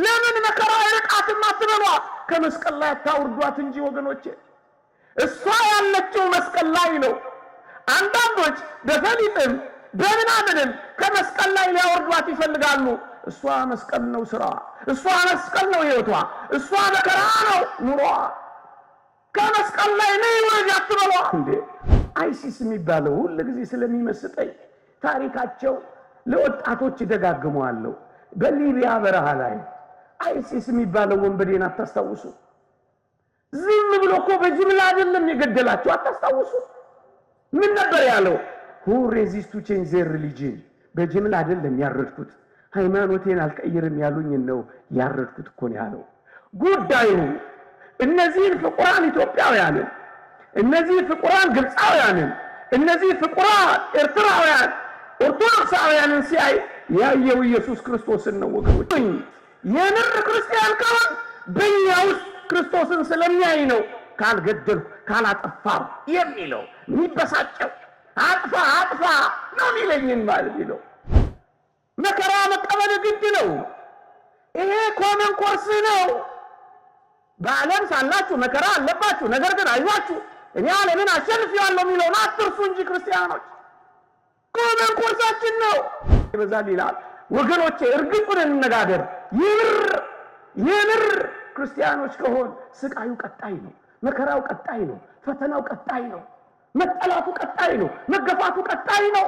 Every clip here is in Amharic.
ለምን መከራ አይርቃትም አትበሏት፣ ከመስቀል ላይ አታውርዷት እንጂ ወገኖቼ። እሷ ያለችው መስቀል ላይ ነው። አንዳንዶች በፈሊጥም በምናምንም ከመስቀል ላይ ሊያወርዷት ይፈልጋሉ። እሷ መስቀል ነው ስራ፣ እሷ መስቀል ነው ህይወቷ፣ እሷ መከራ ነው ኑሯ። ከመስቀል ላይ ነው ወርድ አትበሏት እንዴ። አይሲስ የሚባለው ሁሉ ጊዜ ስለሚመስጠኝ ታሪካቸው ለወጣቶች ደጋግመዋለሁ። በሊቢያ በረሃ ላይ አይሲስ የሚባለው ወንበዴን አታስታውሱ? ዝም ብሎ እኮ በጅምላ አይደለም የገደላቸው፣ አታስታውሱ? ምን ነበር ያለው? who resist to change their religion። በጅምላ አይደለም ያረድኩት፣ ሃይማኖቴን አልቀይርም ያሉኝ ነው ያረድኩት እኮ ነው ያለው። ጉዳዩ እነዚህ ፍቁራን ኢትዮጵያውያንን፣ እነዚህ ፍቁራን ግብፃውያንን፣ እነዚህ ፍቁራን ኤርትራውያን ኦርቶዶክሳውያንን ሲያይ ያየው ኢየሱስ ክርስቶስን ነው ወገኖች። የምር ክርስቲያን ካል በእኛ ውስጥ ክርስቶስን ስለሚያይ ነው ካልገደልኩ ካላጠፋው የሚለው የሚበሳጨው። አጥፋ አጥፋ ነው የሚለኝን ማለት ነው። መከራ መቀበል ግድ ነው። ይሄ ኮመን ኮርስ ነው። በዓለም ሳላችሁ መከራ አለባችሁ፣ ነገር ግን አይዟችሁ እኔ ዓለምን አሸንፌዋለሁ የሚለውን አትርሱ እንጂ ክርስቲያኖች፣ ኮመን ኮርሳችን ነው። ይበዛል ይላል ወገኖቼ። እርግጡን እንነጋገር። የምር ክርስቲያኖች ከሆን ስቃዩ ቀጣይ ነው፣ መከራው ቀጣይ ነው፣ ፈተናው ቀጣይ ነው፣ መጠላቱ ቀጣይ ነው፣ መገፋቱ ቀጣይ ነው።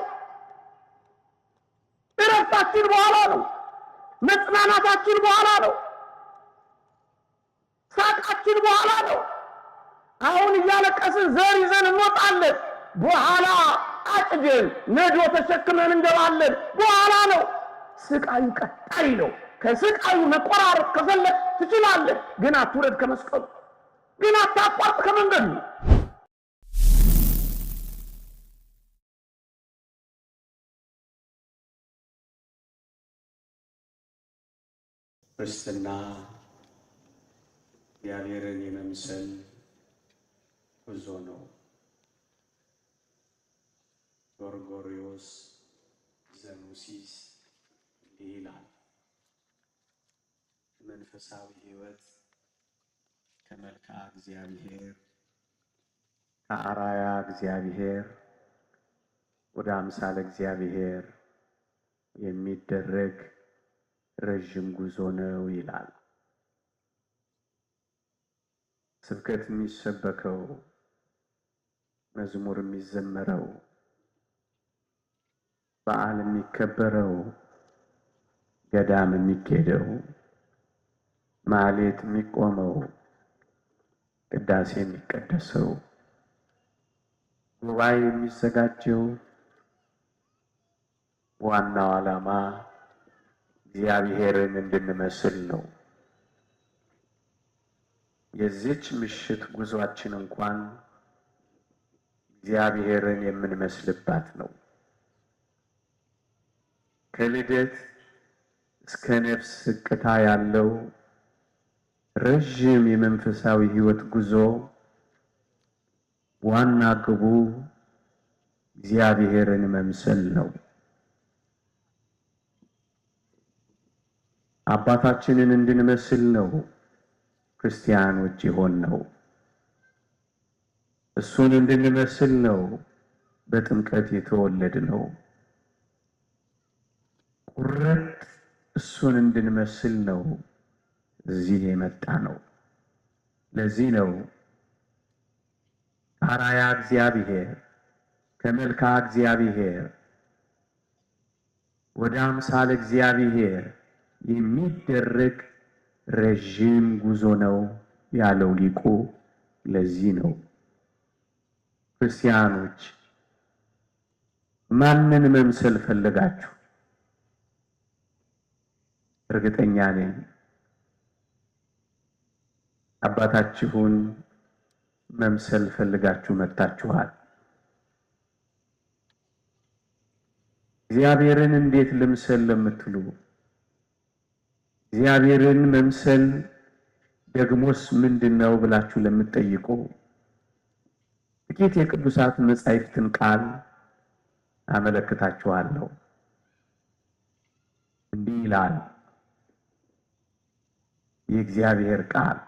እረፍታችን በኋላ ነው፣ መጽናናታችን በኋላ ነው፣ ሳቃችን በኋላ ነው። አሁን እያለቀስን ዘር ይዘን እንወጣለን፣ በኋላ አጭደን ነዶ ተሸክመን እንገባለን፣ በኋላ ነው። ስቃዩ ቀጣይ ነው። ከስቃዩ መቆራረጥ ከፈለግ ትችላለህ፣ ግን አትውረድ ከመስቀሉ፣ ግን አታቋርጥ ከመንገዱ። ክርስትና እግዚአብሔርን የመምሰል ጉዞ ነው። ጎርጎርዮስ ዘኑሲስ እንዲህ ይላል፣ መንፈሳዊ ሕይወት ከመልክዓ እግዚአብሔር ከአርአያ እግዚአብሔር ወደ አምሳለ እግዚአብሔር የሚደረግ ረዥም ጉዞ ነው ይላል። ስብከት የሚሰበከው፣ መዝሙር የሚዘመረው፣ በዓል የሚከበረው፣ ገዳም የሚኬደው፣ ማህሌት የሚቆመው፣ ቅዳሴ የሚቀደሰው፣ ጉባኤ የሚዘጋጀው ዋናው ዓላማ እግዚአብሔርን እንድንመስል ነው። የዚች ምሽት ጉዟችን እንኳን እግዚአብሔርን የምንመስልባት ነው። ከልደት እስከ ነፍስ ሕቅታ ያለው ረዥም የመንፈሳዊ ሕይወት ጉዞ ዋና ግቡ እግዚአብሔርን መምሰል ነው። አባታችንን እንድንመስል ነው ክርስቲያኖች የሆን ነው። እሱን እንድንመስል ነው በጥምቀት የተወለድ ነው። ቁርጥ እሱን እንድንመስል ነው እዚህ የመጣ ነው። ለዚህ ነው ከአርአያ እግዚአብሔር ከመልክዓ እግዚአብሔር ወደ አምሳለ እግዚአብሔር የሚደረግ ረዥም ጉዞ ነው ያለው ሊቁ። ለዚህ ነው ክርስቲያኖች ማንን መምሰል ፈለጋችሁ? እርግጠኛ ነኝ አባታችሁን መምሰል ፈልጋችሁ መጥታችኋል። እግዚአብሔርን እንዴት ልምሰል ለምትሉ፣ እግዚአብሔርን መምሰል ደግሞስ ምንድነው ብላችሁ ለምትጠይቁ ጥቂት የቅዱሳት መጻሕፍትን ቃል አመለክታችኋለሁ። እንዲህ ይላል፣ የእግዚአብሔር ቃል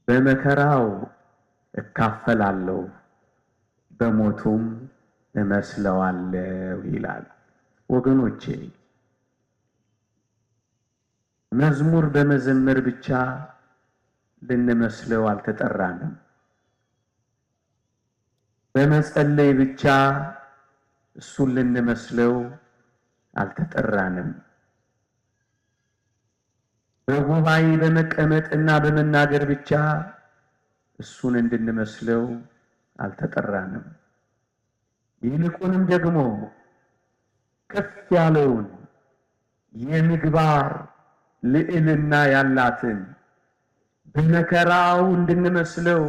በመከራው እካፈላለሁ በሞቱም እመስለዋለሁ ይላል። ወገኖቼ መዝሙር በመዘመር ብቻ ልንመስለው አልተጠራንም። በመጸለይ ብቻ እሱን ልንመስለው አልተጠራንም። በጉባኤ በመቀመጥና በመናገር ብቻ እሱን እንድንመስለው አልተጠራንም። ይልቁንም ደግሞ ከፍ ያለውን የምግባር ልዕልና ያላትን በመከራው እንድንመስለው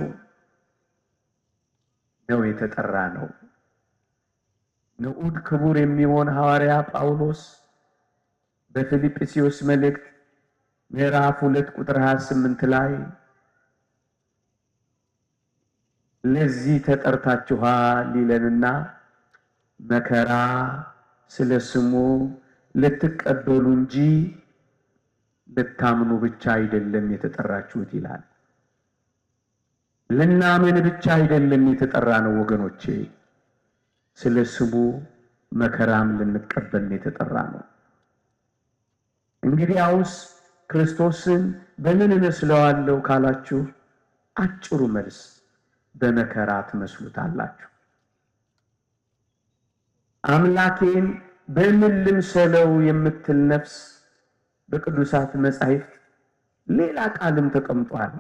ነው የተጠራ ነው። ንዑድ ክቡር የሚሆን ሐዋርያ ጳውሎስ በፊልጵስዩስ መልእክት ምዕራፍ 2 ቁጥር 28 ላይ ለዚህ ተጠርታችኋል ይለንና መከራ ስለ ስሙ ልትቀበሉ እንጂ ልታምኑ ብቻ አይደለም የተጠራችሁት ይላል። ልናምን ብቻ አይደለም የተጠራ ነው ወገኖቼ፣ ስለ ስሙ መከራም ልንቀበል የተጠራ ነው። እንግዲያውስ ክርስቶስን በምን እመስለዋለሁ ካላችሁ አጭሩ መልስ በመከራ ትመስሉታላችሁ። አምላኬን በምን ልምሰለው የምትል ነፍስ በቅዱሳት መጻሕፍት ሌላ ቃልም ተቀምጧል።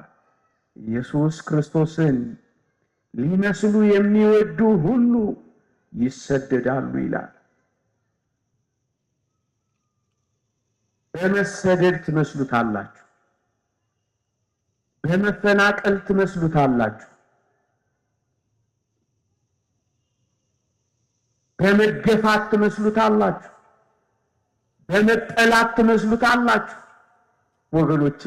ኢየሱስ ክርስቶስን ሊመስሉ የሚወዱ ሁሉ ይሰደዳሉ ይላል። በመሰደድ ትመስሉታላችሁ፣ በመፈናቀል ትመስሉታላችሁ፣ በመገፋት ትመስሉታላችሁ፣ በመጠላት ትመስሉታላችሁ። ወገኖቼ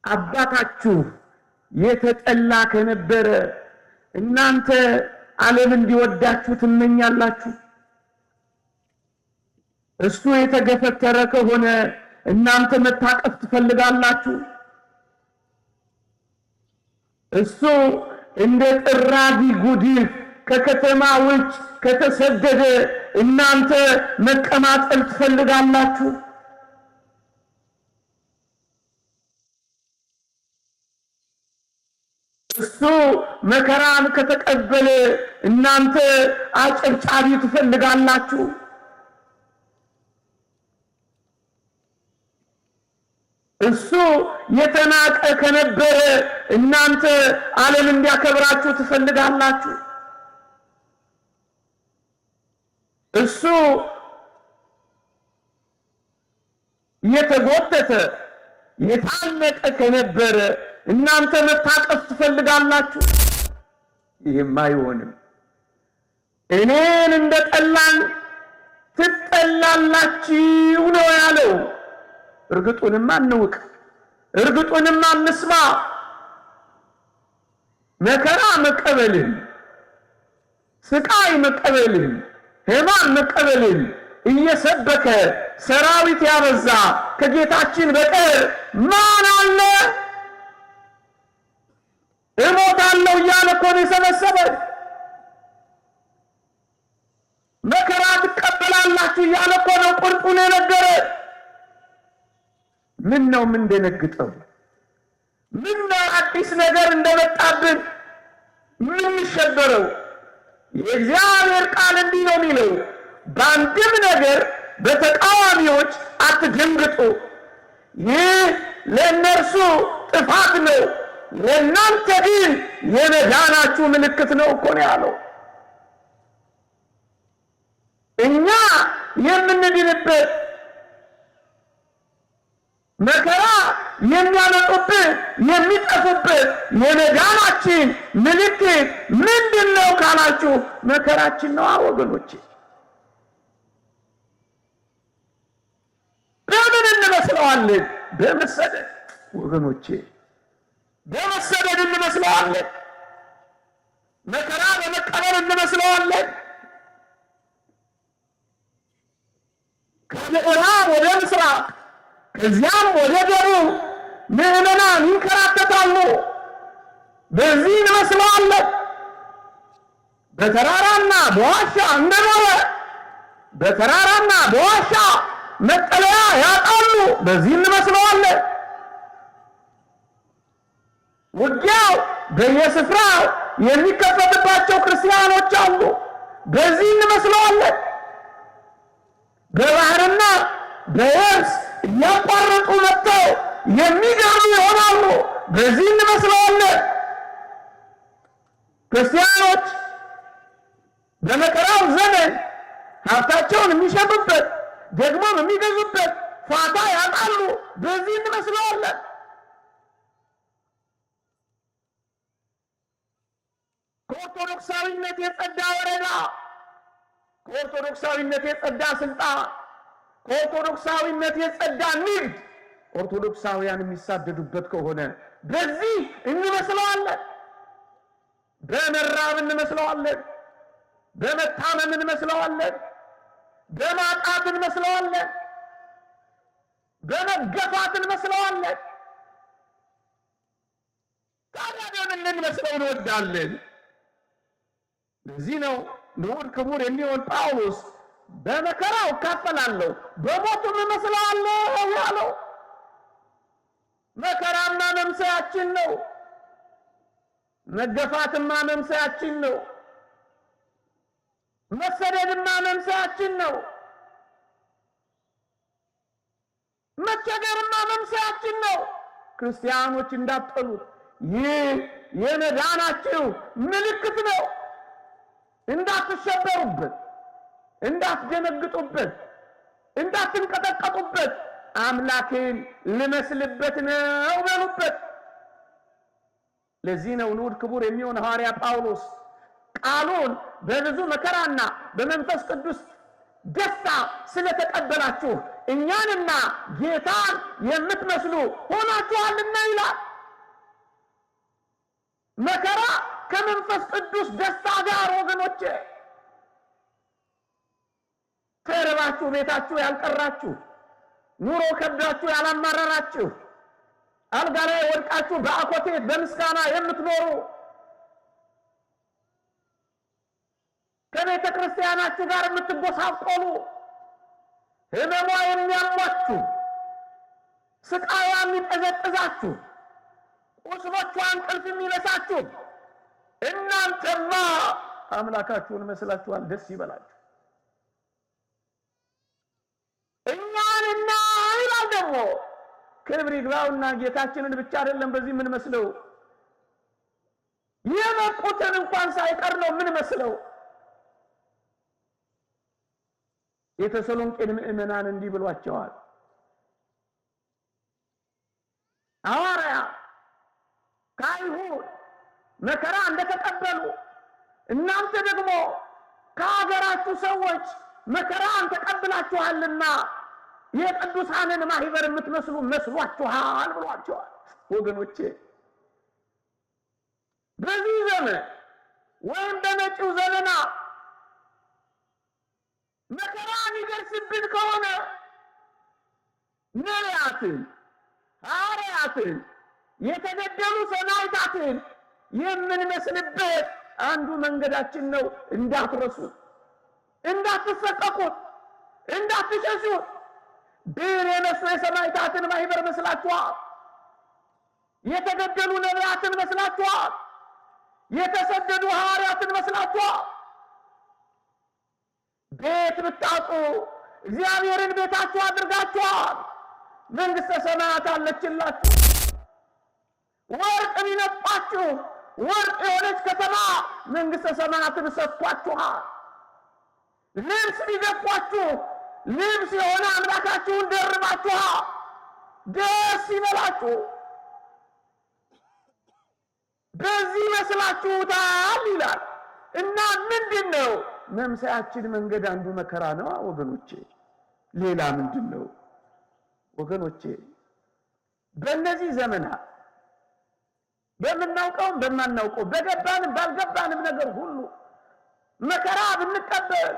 አባታችሁ የተጠላ ከነበረ እናንተ ዓለም እንዲወዳችሁ ትመኛላችሁ? እሱ የተገፈተረ ከሆነ እናንተ መታቀፍ ትፈልጋላችሁ? እሱ እንደ ጥራጊ ጉዲፍ ከከተማ ውጭ ከተሰደደ እናንተ መቀማጠል ትፈልጋላችሁ? እሱ መከራን ከተቀበለ እናንተ አጨብጫቢ ትፈልጋላችሁ? እሱ የተናቀ ከነበረ እናንተ ዓለም እንዲያከብራችሁ ትፈልጋላችሁ? እሱ የተጎተተ የታነቀ ከነበረ እናንተ መታቀፍ ትፈልጋላችሁ? ይህም አይሆንም። እኔን እንደጠላን ትጠላላችሁ ነው ያለው። እርግጡንም አንውቅ፣ እርግጡንም አንስማ። መከራ መቀበልን፣ ስቃይ መቀበልን፣ ሕማም መቀበልን እየሰበከ ሰራዊት ያበዛ ከጌታችን በቀር ማን አለ? እሞታለሁ እያለ እኮ ነው የሰበሰበን። መከራ ትቀበላላችሁ እያለ እኮ ነው ቁርጡን የነገረ። ምን ነው የምንደነግጠው? ምን ነው አዲስ ነገር እንደመጣብን የምንሸበረው? የእግዚአብሔር ቃል እንዲህ ነው የሚለው፣ በአንድም ነገር በተቃዋሚዎች አትደንግጡ፣ ይህ ለእነርሱ ጥፋት ነው፣ ለእናንተ ግን የመዳናችሁ ምልክት ነው እኮ ነው ያለው። እኛ የምንድንበት መከራ የሚያመጡብን የሚጠፉበት የመዳናችን ምልክት ምንድን ነው ካላችሁ መከራችን ነው ወገኖቼ። በምን እንመስለዋለን? በመሰደድ ወገኖቼ፣ በመሰደድ እንመስለዋለን። መከራ በመቀበል እንመስለዋለን። ከምዕራብ ወደ ምስራቅ፣ ከዚያም ወደ ደቡብ ምዕመናን ይንከራተታሉ። በዚህ እንመስለዋለን። በተራራና በዋሻ እንደኖረ በተራራና በዋሻ መጠለያ ያጣሉ። በዚህ እንመስለዋለን። ውጊያው በየስፍራው የሚከፈትባቸው ክርስቲያኖች አሉ። በዚህ እንመስለዋለን። በባህርና በየብስ እያቋረጡ መጥተው የሚገርሙ ይሆናሉ። በዚህ እንመስለዋለን። ክርስቲያኖች በመከራው ዘመን ሀብታቸውን የሚሸጡበት ደግሞም የሚገዙበት ፋታ ያጣሉ። በዚህ እንመስለዋለን። ከኦርቶዶክሳዊነት የጸዳ ወረዳ፣ ከኦርቶዶክሳዊነት የጸዳ ስልጣን፣ ከኦርቶዶክሳዊነት የጸዳ ንግድ ኦርቶዶክሳውያን የሚሳደዱበት ከሆነ በዚህ እንመስለዋለን። በመራብ እንመስለዋለን። በመታመም እንመስለዋለን። በማጣት እንመስለዋለን። በመገፋት እንመስለዋለን። ታዲያ በምን ልንመስለው እንወዳለን? ለዚህ ነው ንዑድ ክቡር የሚሆን ጳውሎስ በመከራው እካፈላለሁ በሞቱም እመስለዋለሁ ያለው። መከራማ መምሰያችን ነው። መገፋትማ መምሰያችን ነው። መሰደድማ መምሰያችን ነው። መቸገርማ መምሰያችን ነው። ክርስቲያኖች እንዳትጠሉት፣ ይህ የመዳናችሁ ምልክት ነው። እንዳትሸበሩበት፣ እንዳትደነግጡበት፣ እንዳትንቀጠቀጡበት፣ አምላኬን ልመስልበት ነው በሉበት። ለዚህ ነው ንዑድ ክቡር የሚሆን ሐዋርያ ጳውሎስ ቃሉን በብዙ መከራና በመንፈስ ቅዱስ ደስታ ስለተቀበላችሁ እኛንና ጌታን የምትመስሉ ሆናችኋልና ይላል። መከራ ከመንፈስ ቅዱስ ደስታ ጋር ወገኖቼ፣ ተርባችሁ ቤታችሁ ያልቀራችሁ፣ ኑሮ ከብዳችሁ ያላማረራችሁ፣ አልጋ ላይ ወድቃችሁ በአኮቴት በምስጋና የምትኖሩ፣ ከቤተ ክርስቲያናችሁ ጋር የምትጎሳቆሉ፣ ህመሟ የሚያሟችሁ፣ ስቃዋ የሚጠዘጥዛችሁ፣ ቁስሎቿ እንቅልፍ የሚነሳችሁ እናንተማ አምላካችሁን መስላችኋል። ደስ ይበላችሁ። እኛንና ይላል ደግሞ ክብር ይግባውና ጌታችንን ብቻ አይደለም በዚህ ምን መስለው የመቁትን እንኳን ሳይቀር ነው ምን መስለው። የተሰሎንቄን ምዕመናን እንዲህ ብሏቸዋል። ሐዋርያ ከአይሁድ መከራ እንደተቀበሉ እናንተ ደግሞ ከሀገራችሁ ሰዎች መከራን ተቀብላችኋልና የቅዱሳንን ማህበር የምትመስሉ መስሏችኋል ብሏቸዋል። ወገኖቼ በዚህ ዘመን ወይም በመጪው ዘመና መከራ የሚደርስብን ከሆነ ነቢያትን፣ ሐዋርያትን፣ የተገደሉ ሰማዕታትን የምንመስልበት አንዱ መንገዳችን ነው። እንዳትረሱት፣ እንዳትሰቀቁት፣ እንዳትሸሹት። ድል የነሱ የሰማዕታትን ማህበር መስላችኋል። የተገደሉ ነቢያትን መስላችኋል። የተሰደዱ ሐዋርያትን መስላችኋል። ቤት ብታጡ እግዚአብሔርን ቤታችሁ አድርጋችኋል። መንግሥተ ሰማያት አለችላችሁ። ወርቅ ቢነጥቋችሁ ወርቅ የሆነች ከተማ መንግሥተ ሰማያትን ሰጥቷችኋል። ልብስ ቢገፏችሁ ልብስ የሆነ አምላካችሁን ደርባችኋል። ደስ ይበላችሁ። በዚህ መስላችሁታል ይላል እና ምንድን ነው መምሰያችን? መንገድ አንዱ መከራ ነው ወገኖቼ። ሌላ ምንድን ነው ወገኖቼ? በእነዚህ ዘመናት በምናውቀውም በማናውቀው በገባንም ባልገባንም ነገር ሁሉ መከራ ብንቀበል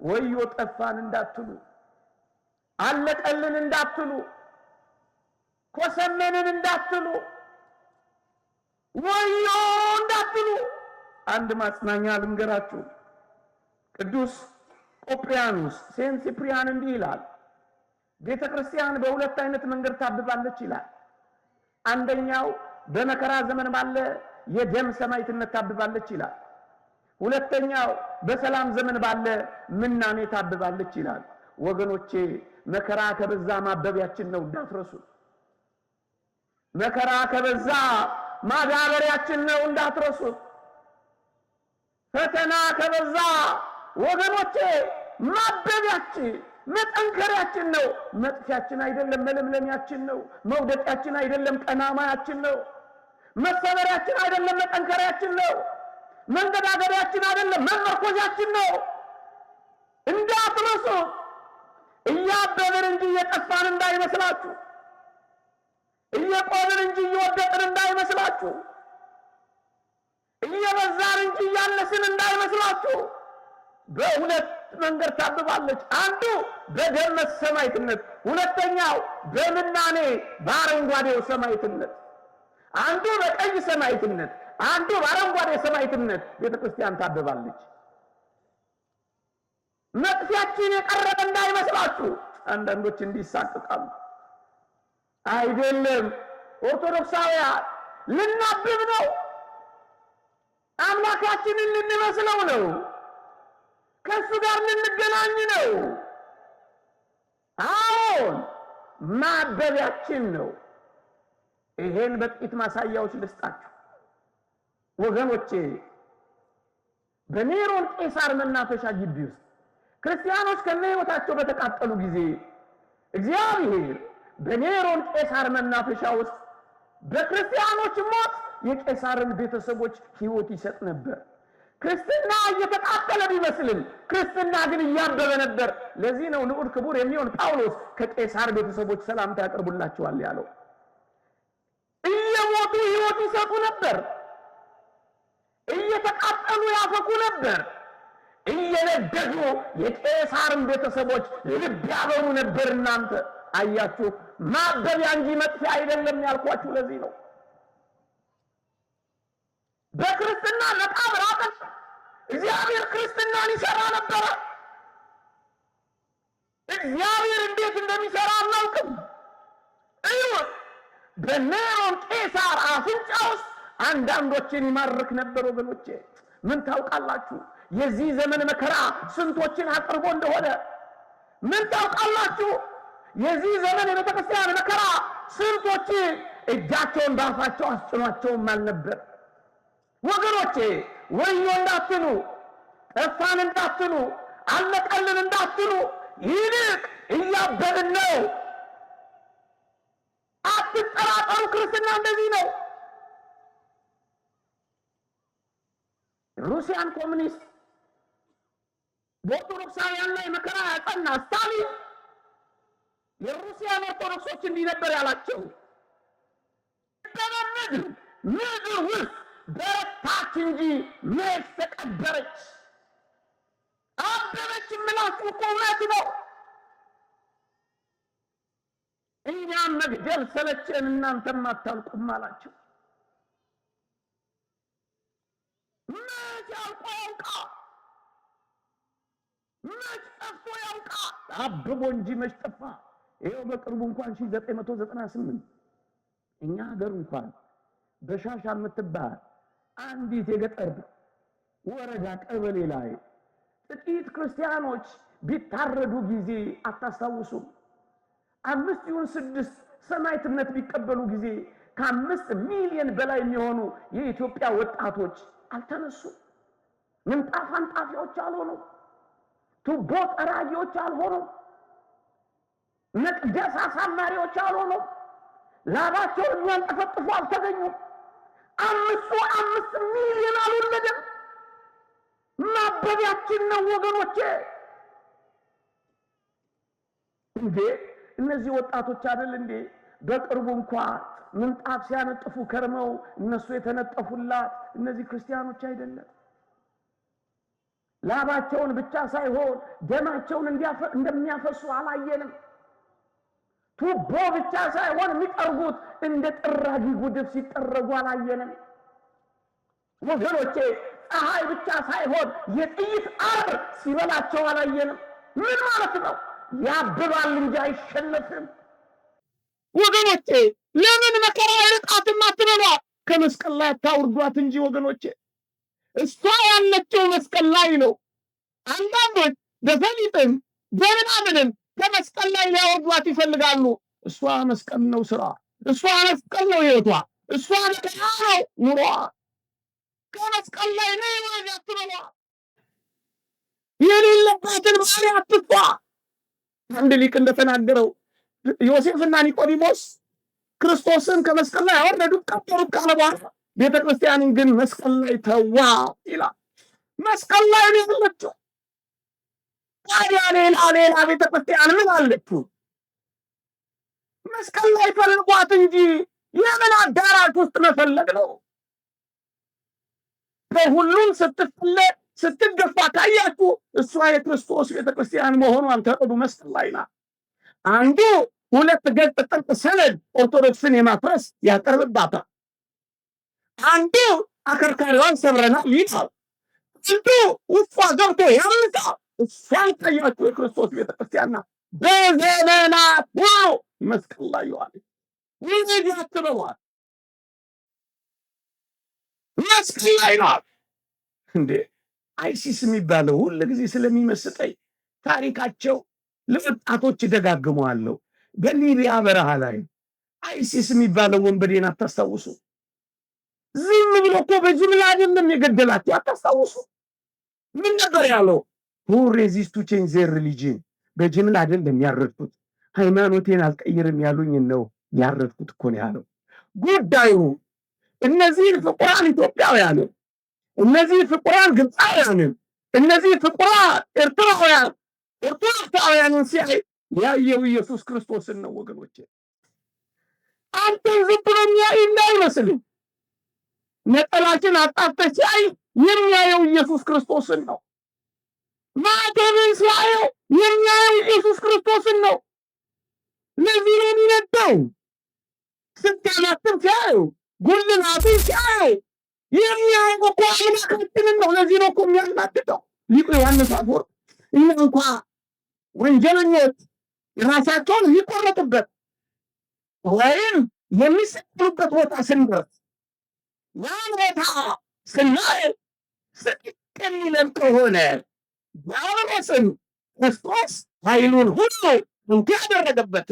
ወዮ ጠፋን እንዳትሉ፣ አለቀልን እንዳትሉ፣ ኮሰመንን እንዳትሉ፣ ወዮ እንዳትሉ አንድ ማጽናኛ ልንገራችሁ። ቅዱስ ቆጵርያኖስ ሴንት ሲፕሪያን እንዲህ ይላል፣ ቤተ ክርስቲያን በሁለት አይነት መንገድ ታብባለች ይላል። አንደኛው በመከራ ዘመን ባለ የደም ሰማዕትነት ታብባለች ይላል። ሁለተኛው በሰላም ዘመን ባለ ምናኔ ታብባለች ይላል። ወገኖቼ መከራ ከበዛ ማበቢያችን ነው እንዳትረሱ። መከራ ከበዛ ማዳበሪያችን ነው እንዳትረሱ። ፈተና ከበዛ ወገኖቼ ማበቢያችን መጠንከሪያችን ነው። መጥፊያችን አይደለም፣ መለምለሚያችን ነው። መውደቂያችን አይደለም፣ ቀናማያችን ነው። መሰበሪያችን አይደለም፣ መጠንከሪያችን ነው። መንገዳገሪያችን አይደለም፣ መመርኮዣችን ነው። እንዳትረሱ። እያበብን እንጂ እየጠፋን እንዳይመስላችሁ፣ እየቆምን እንጂ እየወደቅን እንዳይመስላችሁ፣ እየበዛን እንጂ እያነስን እንዳይመስላችሁ። በሁለት መንገድ ታብባለች። አንዱ በደም ሰማዕትነት፣ ሁለተኛው በምናኔ በአረንጓዴው ሰማዕትነት። አንዱ በቀይ ሰማዕትነት፣ አንዱ በአረንጓዴ ሰማዕትነት ቤተክርስቲያን ታብባለች። መጥፊያችን የቀረበ እንዳይመስላችሁ። አንዳንዶች እንዲሳቅቃሉ። አይደለም፣ ኦርቶዶክሳውያን ልናብብ ነው። አምላካችንን ልንመስለው ነው። ከሱ ጋር ልንገናኝ ነው። አዎን ማበቢያችን ነው። ይሄን በጥቂት ማሳያዎች ልስጣችሁ ወገኖቼ። በኔሮን ቄሳር መናፈሻ ግቢ ውስጥ ክርስቲያኖች ከነህይወታቸው በተቃጠሉ ጊዜ እግዚአብሔር በኔሮን ቄሳር መናፈሻ ውስጥ በክርስቲያኖች ሞት የቄሳርን ቤተሰቦች ሕይወት ይሰጥ ነበር። ክርስትና እየተቃጠለ ቢመስልም ክርስትና ግን እያበበ ነበር። ለዚህ ነው ንዑድ ክቡር የሚሆን ጳውሎስ ከቄሳር ቤተሰቦች ሰላምታ ያቀርቡላቸዋል ያለው። እየሞቱ ሕይወት ይሰጡ ነበር። እየተቃጠሉ ያፈኩ ነበር። እየነደዱ የቄሳርን ቤተሰቦች ልብ ያበሩ ነበር። እናንተ አያችሁ፣ ማበቢያ እንጂ መጥፊያ አይደለም ያልኳችሁ ለዚህ ነው። በክርስትና መቃብር አጠገብ እግዚአብሔር ክርስትናን ይሰራ ነበረ። እግዚአብሔር እንዴት እንደሚሰራ አናውቅም። እዩት፣ በኔሮን ቄሳር አፍንጫ ውስጥ አንዳንዶችን ይማርክ ነበር። ወገኖቼ ምን ታውቃላችሁ? የዚህ ዘመን መከራ ስንቶችን አቅርቦ እንደሆነ ምን ታውቃላችሁ? የዚህ ዘመን የቤተ ክርስቲያን መከራ ስንቶች እጃቸውን ባፋቸው አስጭኗቸውም አልነበር። ወገኖቼ ወዮ እንዳትሉ፣ ጠፋን እንዳትሉ፣ አለቀልን እንዳትሉ፣ ይልቅ እያበብን ነው። አትጠራጠሩ፣ ክርስትና እንደዚህ ነው። ሩሲያን ኮሙኒስት በኦርቶዶክሳውያን ላይ መከራ ያጸና ስታሊን የሩሲያን ኦርቶዶክሶች እንዲህ ነበር ያላቸው፣ ምድር ውስጥ በረታች እንጂ መች ተቀበረች። አበበች የምላችሁ እኮ እውነት ነው። እኛም መግደል ሰለቸን፣ እናንተም አታልቁም አላቸው። መች አልቆ ያውቃ፣ መች ጠፍቶ ያውቃ። አብቦ እንጂ መች ጠፋ። ይኸው በቅርቡ እንኳን 1998 እኛ ሀገር እንኳን በሻሻ የምትባል አንዲት የገጠር ወረዳ ቀበሌ ላይ ጥቂት ክርስቲያኖች ቢታረዱ ጊዜ አታስታውሱም? 5 ይሁን 6 ሰማዕትነት ቢቀበሉ ጊዜ ከ5 ሚሊዮን በላይ የሚሆኑ የኢትዮጵያ ወጣቶች አልተነሱ። ምንጣፍ አንጣፊዎች አልሆኑ፣ ቱቦ ጠራጊዎች አልሆኑ፣ መቅደስ አሳማሪዎች አልሆኑ፣ ላባቸውን የሚያንጠፈጥፉ አልተገኙም። 5 ሚሊዮን አልወለደም። ማበቢያችን ነው ወገኖቼ። እንዴ እነዚህ ወጣቶች አይደል እንዴ በቅርቡ እንኳን ምንጣፍ ሲያነጥፉ ከርመው እነሱ የተነጠፉላት እነዚህ ክርስቲያኖች አይደለም? ላባቸውን ብቻ ሳይሆን ደማቸውን እንደሚያፈሱ አላየንም? ቱቦ ብቻ ሳይሆን የሚጠርጉት እንደ ጥራጊ ጉድፍ ሲጠረጉ አላየንም ወገኖቼ። ፀሐይ ብቻ ሳይሆን የጥይት አር ሲበላቸው አላየንም። ምን ማለት ነው? ያብባል እንጂ አይሸነፍም ወገኖቼ። ለምን መከራ አይርቃትም አትበሏት፣ ከመስቀል ላይ አታውርዷት እንጂ ወገኖቼ። እሷ ያለችው መስቀል ላይ ነው። አንዳንዶች በሰሊጥም በምናምንም ከመስቀል ላይ ሊያወርዷት ይፈልጋሉ። እሷ መስቀል ነው ስራ፣ እሷ መስቀል ነው ህይወቷ፣ እሷ መከራ ነው ኑሯ። ከመስቀል ላይ ነው ወደ አትበሏት፣ የሌለባትን ባህሪ አትጥፋ። አንድ ሊቅ እንደተናገረው ዮሴፍና ኒቆዲሞስ ክርስቶስን ከመስቀል ላይ አወረዱት፣ ቀበሩት ካለ በኋላ ቤተ ክርስቲያንን ግን መስቀል ላይ ተዋ ይላል። መስቀል ላይ ነው ያለችው። ታዲያ ሌላ ቤተ ክርስቲያን ምን አለችው? መስቀል ላይ ፈልጓት እንጂ የምን አዳራሽ ውስጥ መፈለግ ነው? በሁሉም ስትፈለግ ስትገፋ ካያችሁ እሷ የክርስቶስ ቤተ ክርስቲያን መሆኗን ተረዱ። መስቀል ላይ ናት። አንዱ ሁለት ገጽ ጥልቅ ሰነድ ኦርቶዶክስን የማፍረስ ያቀርብባታል። አንዱ አከርካሪዋን ሰብረናል ይላል። አንዱ ውስጧ ገብቶ ያምጣል። እሷን ታያችሁ የክርስቶስ ቤተ ክርስቲያን ናት። በዘመናት ሁሉ መስቀል ላይ ዋለች። ይህ አትበሏት፣ መስቀል ላይ ናት። እንዴ አይሲስ የሚባለው ሁሉ ጊዜ ስለሚመስጠኝ ታሪካቸው ለወጣቶች ደጋግመዋለሁ። በሊቢያ በረሃ ላይ አይሲስ የሚባለው ወንበዴን አታስታውሱ? ዝም ብሎ እኮ በጅምላ አይደለም የገደላቸው። አታስታውሱ? ምን ነበር ያለው? who resist to change their religion። በጅምላ አይደለም ያረድኩት፣ ሃይማኖቴን አልቀይርም ያሉኝ ነው ያረድኩት እኮ ነው ያለው። ጉዳዩ እነዚህ ፍቁራን ኢትዮጵያውያን፣ እነዚህ ፍቁራን ግብፃውያን፣ እነዚህ ፍቁራን ኤርትራውያንን ሲያይ ያየው ኢየሱስ ክርስቶስን ነው ወገኖቼ። አንተ ዝም ብሎ የሚያይ እንዳይመስልህ፣ ነጠላችን አጣፍተህ ሲያይ የሚያየው ኢየሱስ ክርስቶስን ነው። ማተብን ሲያየው የሚያየው ኢየሱስ ክርስቶስን ነው። ለዚህ ነው የሚነደው። ስትያማትም ሲያየው፣ ጉልላትን ሲያየው የሚያየው እኮ አምላካችንን ነው። ለዚህ ነው እኮ የሚያናድደው ሊቁ ዮሐንስ አፈወርቅ እኛ እንኳ ወንጀለኞች ራሳቸውን የሚቆረጡበት ወይም የሚሰቅሉበት ቦታ ስንደርስ ያን ቦታ ስናይ ስቅቅ የሚለን ከሆነ ዲያብሎስን ክርስቶስ ኃይሉን ሁሉ እንዲህ ያደረገበት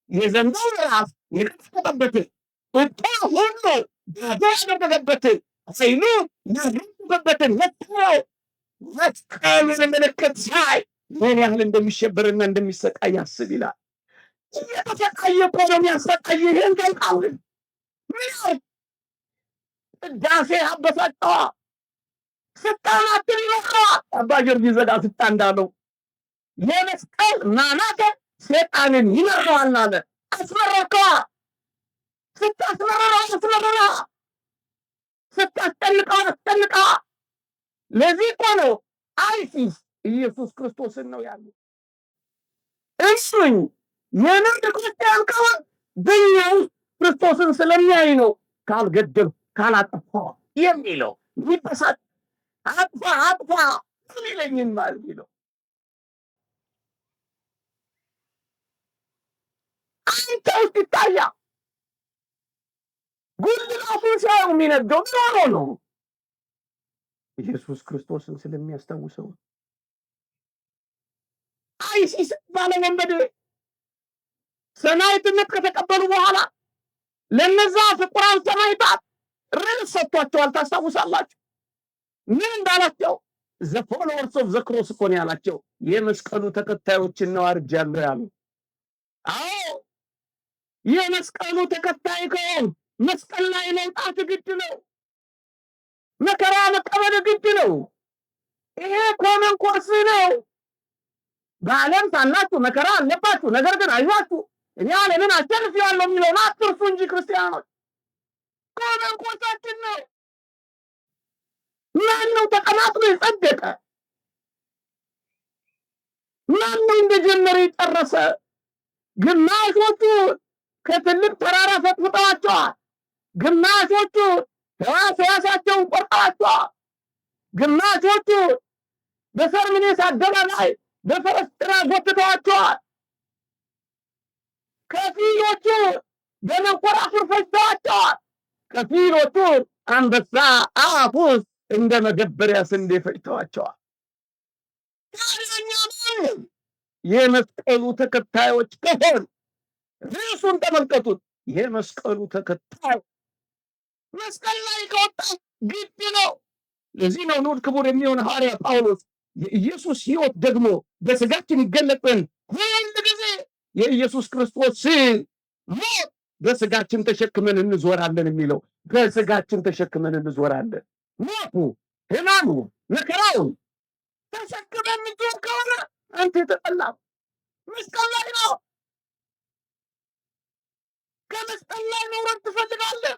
የዘንዶው ራስ የቀጠቀጠበት ቁጣ ሁሉ ባዶ ያደረገበት ኃይሉ ያደረገበትን መስቀሉን ምልክት ሳይ ምን ያህል እንደሚሸበርና እንደሚሰቃይ ያስብ ይላል። እየተሰቃየ እኮ ነው የሚያሰቃይ። ይህን ታውቃለህ? ምን ቅዳሴ አበሳጨዋ ስታናትን ይመክረዋ አባ ጊዮርጊስ ዘጋስጫ እንዳለው የመስቀል ማናተ ሴጣንን ይመረዋል አለ። አስመረከዋ። ስታስመረራ አስመረራ፣ ስታስጨንቀዋ አስጨንቀዋ። ለዚህ እኮ ነው አይሲስ ኢየሱስ ክርስቶስን ነው ያሉ። እሱኝ የንግድ ክርስቲያን ከሆን በኛው ክርስቶስን ስለሚያይ ነው ካልገደል ካላጠፋ የሚለው ይበሳል። አጥፋ ይለኝን ማለት ነው። አንተ ውስጥ ይታያ ጉልላቱን ሲያዩ የሚነደው ኖሮ ነው ኢየሱስ ክርስቶስን ስለሚያስታውሰው። አይሲስ ባለወንበዴ ሰማዕትነት ከተቀበሉ በኋላ ለነዛ ፍቁራን ሰማዕታት ርዕስ ሰጥቷቸዋል። ታስታውሳላችሁ? ምን እንዳላቸው? ዘ ፎሎወርስ ኦፍ ዘ ክሮስ እኮ ነው ያላቸው። የመስቀሉ ተከታዮችን ነው አርጃለሁ ያሉ። አዎ የመስቀሉ ተከታይ ከሆን መስቀል ላይ መውጣት ግድ ነው። መከራ መቀበል ግድ ነው። ይሄ ኮመን ኮርስ ነው። በዓለም ሳላችሁ መከራ አለባችሁ፣ ነገር ግን አይዟችሁ እኔ ዓለምን አሸንፌዋለሁ የሚለውን አትርሱ እንጂ ክርስቲያኖች። ኮመን ኮርሳችን ነው። ማነው ተቀናጥሎ የጸደቀ? ማነው እንደጀመረ የጨረሰ? ግማሾቹ ከትልቅ ተራራ ፈጥፍጠዋቸዋል። ግማሾቹ ሕዋሳቸውን ቆርጠዋቸዋል። ግማሾቹ በሰርምኔስ አደባባይ በፈረስ ጭራ ጎትተዋቸዋል። ከፊሎቹ በመንኮራኩር ፈጅተዋቸዋል። ከፊሎቹ አንበሳ አፍ ውስጥ እንደ መገበሪያ ስንዴ ፈጅተዋቸዋል። የመስቀሉ ተከታዮች ከሆን ርዕሱን ተመልከቱት። የመስቀሉ ተከታይ መስቀል ላይ ከወጣ ግድ ነው። ለዚህ ነው ንዑድ ክቡር የሚሆን ሐዋርያ ጳውሎስ የኢየሱስ ሕይወት ደግሞ በስጋችን ይገለጥን ሁል ጊዜ የኢየሱስ ክርስቶስ ሞት በስጋችን ተሸክመን እንዞራለን የሚለው። በስጋችን ተሸክመን እንዞራለን። ሞቱ፣ ሕማሙ፣ መከራውን ተሸክመን እንዞር ከሆነ አንተ የተጠላ መስቀል ላይ ነው። ከመስቀል ላይ መውረድ ትፈልጋለህ?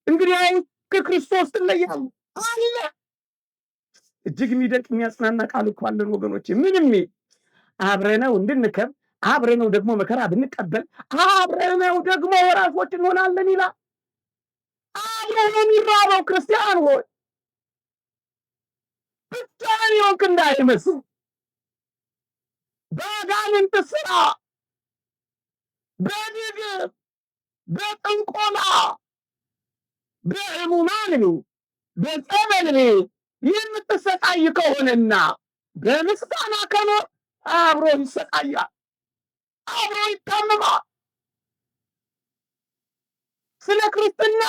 እንግዲያውስ ከክርስቶስ ትለያለህ አለ። እጅግ የሚደንቅ የሚያጽናና ቃል እኮ አለን ወገኖቼ። ምንም አብረነው እንድንከብ አብረነው ደግሞ መከራ ብንቀበል አብረነው ደግሞ ወራሾች እንሆናለን ይላል። አብረነው የሚራበው ክርስቲያን ሆይ ብቻህን የሆንክ እንዳይመስል። በአጋንንት ሥራ፣ በድግፍ፣ በጥንቆላ፣ በሕሙማን በጸበል የምትሰቃይ ከሆነና በምስጋና ከኖር አብሮ ይሰቃያል፣ አብሮ ይታመማል። ስለ ክርስትና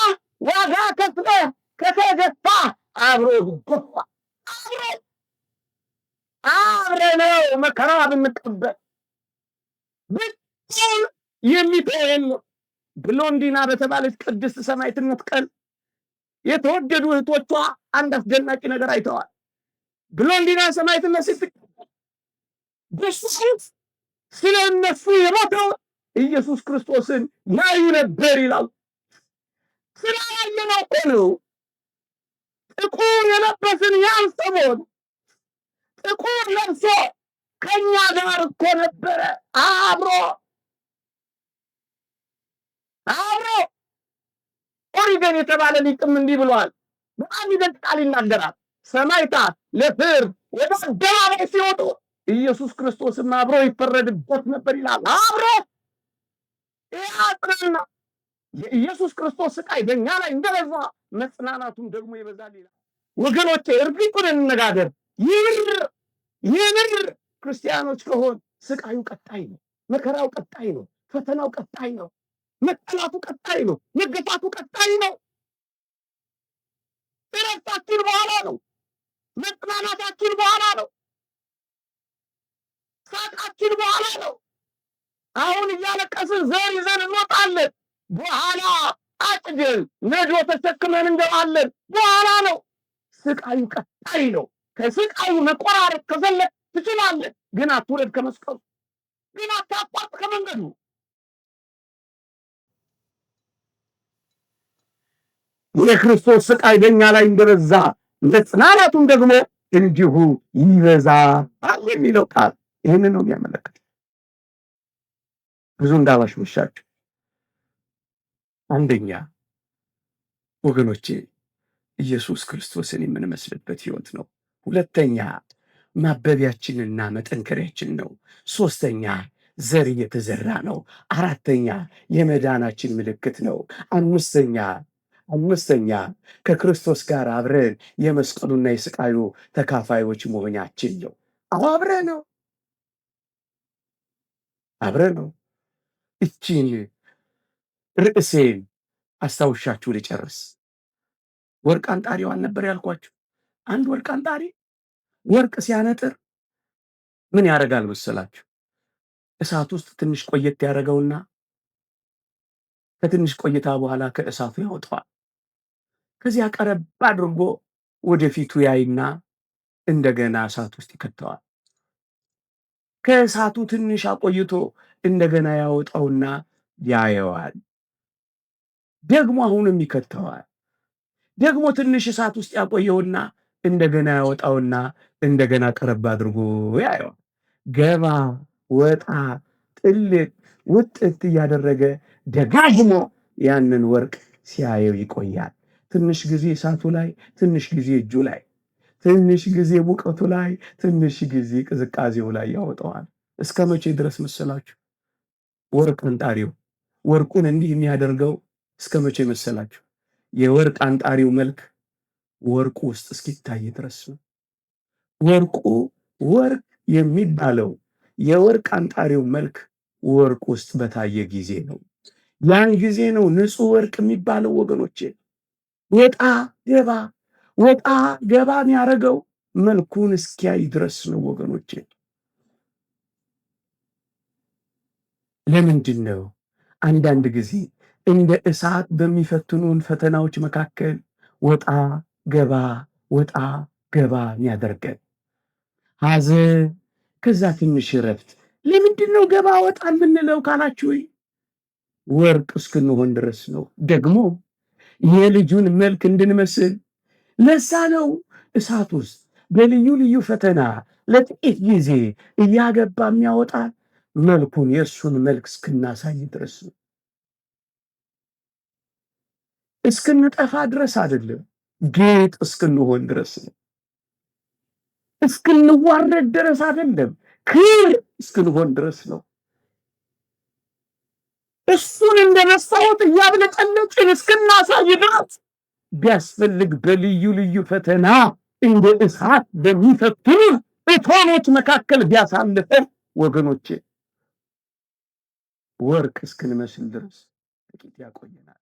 ዋጋ ከፍለህ ከተገፋ አብሮ ይገፋል። አብረነው መከራ ብንቀበል ብቻውን የሚተወን ብሎንዲና በተባለች ቅድስት ሰማዕትነት ቀን የተወደዱ እህቶቿ አንድ አስደናቂ ነገር አይተዋል። ብሎንዲና ሰማዕትነት ስትቀበል በሰዓት ስለ እነሱ የሞተው ኢየሱስ ክርስቶስን ያዩ ነበር ይላል። ስላላየነው እኮ ነው። ጥቁር የለበስን ያን ሰሞን ጥቁር ለብሶ ከኛ ጋር እኮ ነበረ። አብሮ ኦሪገን የተባለ ሊቅም እንዲህ ብሏል። በጣም ይደንቅ ቃል ይናገራል። ሰማዕታት ለፍርድ ወደ አደባባይ ሲወጡ ኢየሱስ ክርስቶስም አብሮ ይፈረድበት ነበር ይላል። አብሮ ያጽናና። የኢየሱስ ክርስቶስ ስቃይ በእኛ ላይ እንደበዛ መጽናናቱም ደግሞ ይበዛል ይላል። ወገኖቼ እርግጡን እንነጋገር። የምር ክርስቲያኖች ከሆን ስቃዩ ቀጣይ ነው፣ መከራው ቀጣይ ነው፣ ፈተናው ቀጣይ ነው፣ መጠላቱ ቀጣይ ነው፣ መገፋቱ ቀጣይ ነው። እረፍታችን በኋላ ነው፣ መጽናናታችን በኋላ ነው፣ ሳቃችን በኋላ ነው። አሁን እያለቀስን ዘር ይዘን እንወጣለን። በኋላ አጭደን ነዶ ተሸክመን እንገባለን። በኋላ ነው። ስቃዩ ቀጣይ ነው። ከስቃዩ መቆራረጥ ከፈለግ ትችላለህ፣ ግን አትውረድ ከመስቀሉ፣ ግን አታቋርጥ ከመንገዱ። የክርስቶስ ስቃይ በእኛ ላይ እንደበዛ መጽናናቱም ደግሞ እንዲሁ ይበዛል የሚለው ቃል ይህንን ነው የሚያመለክት። ብዙ እንዳባሽሙሻችሁ አንደኛ ወገኖቼ ኢየሱስ ክርስቶስን የምንመስልበት ሕይወት ነው። ሁለተኛ ማበቢያችንና መጠንከሪያችን ነው። ሶስተኛ ዘር እየተዘራ ነው። አራተኛ የመዳናችን ምልክት ነው። አምስተኛ ከክርስቶስ ጋር አብረን የመስቀሉና የስቃዩ ተካፋዮች መሆናችን ነው። አብረ ነው። እቺን ርዕሴን አስታውሻችሁ ልጨርስ። ወርቅ አንጣሪዋን ነበር ያልኳችሁ። አንድ ወርቅ አንጣሪ ወርቅ ሲያነጥር ምን ያደርጋል መሰላችሁ? እሳት ውስጥ ትንሽ ቆየት ያደርገውና ከትንሽ ቆይታ በኋላ ከእሳቱ ያወጣዋል። ከዚያ ቀረብ አድርጎ ወደፊቱ ያይና እንደገና እሳት ውስጥ ይከተዋል። ከእሳቱ ትንሽ አቆይቶ እንደገና ያወጣውና ያየዋል። ደግሞ አሁንም ይከተዋል። ደግሞ ትንሽ እሳት ውስጥ ያቆየውና እንደገና ያወጣውና እንደገና ቀረብ አድርጎ ያየዋል። ገባ ወጣ ጥልቅ ውጥት እያደረገ ደጋግሞ ያንን ወርቅ ሲያየው ይቆያል። ትንሽ ጊዜ እሳቱ ላይ፣ ትንሽ ጊዜ እጁ ላይ፣ ትንሽ ጊዜ ሙቀቱ ላይ፣ ትንሽ ጊዜ ቅዝቃዜው ላይ ያወጣዋል። እስከ መቼ ድረስ መሰላችሁ? ወርቅ አንጣሪው ወርቁን እንዲህ የሚያደርገው እስከ መቼ መሰላችሁ? የወርቅ አንጣሪው መልክ ወርቁ ውስጥ እስኪታይ ድረስ ነው። ወርቁ ወርቅ የሚባለው የወርቅ አንጣሪው መልክ ወርቅ ውስጥ በታየ ጊዜ ነው። ያን ጊዜ ነው ንጹህ ወርቅ የሚባለው ወገኖቼ። ወጣ ገባ ወጣ ገባ የሚያደርገው መልኩን እስኪያይ ድረስ ነው ወገኖቼ። ለምንድን ነው አንዳንድ ጊዜ እንደ እሳት በሚፈትኑን ፈተናዎች መካከል ወጣ ገባ ወጣ ገባ የሚያደርገን? ሐዘን፣ ከዛ ትንሽ እረፍት። ለምንድን ነው ገባ ወጣ የምንለው ካላችሁ ወርቅ እስክንሆን ድረስ ነው። ደግሞ የልጁን መልክ እንድንመስል ለዛ ነው እሳት ውስጥ በልዩ ልዩ ፈተና ለጥቂት ጊዜ እያገባ የሚያወጣ መልኩን የእርሱን መልክ እስክናሳይ ድረስ ነው። እስክንጠፋ ድረስ አይደለም፣ ጌጥ እስክንሆን ድረስ ነው። እስክንዋረድ ድረስ አይደለም፣ ክብር እስክንሆን ድረስ ነው። እሱን እንደ መስታወት እያብለጨለጭን እስክናሳይ ድረስ ቢያስፈልግ በልዩ ልዩ ፈተና እንደ እሳት በሚፈትኑ እቶኖች መካከል ቢያሳልፈን ወገኖቼ ወርቅ እስክንመስል ድረስ ጥቂት ያቆየናል።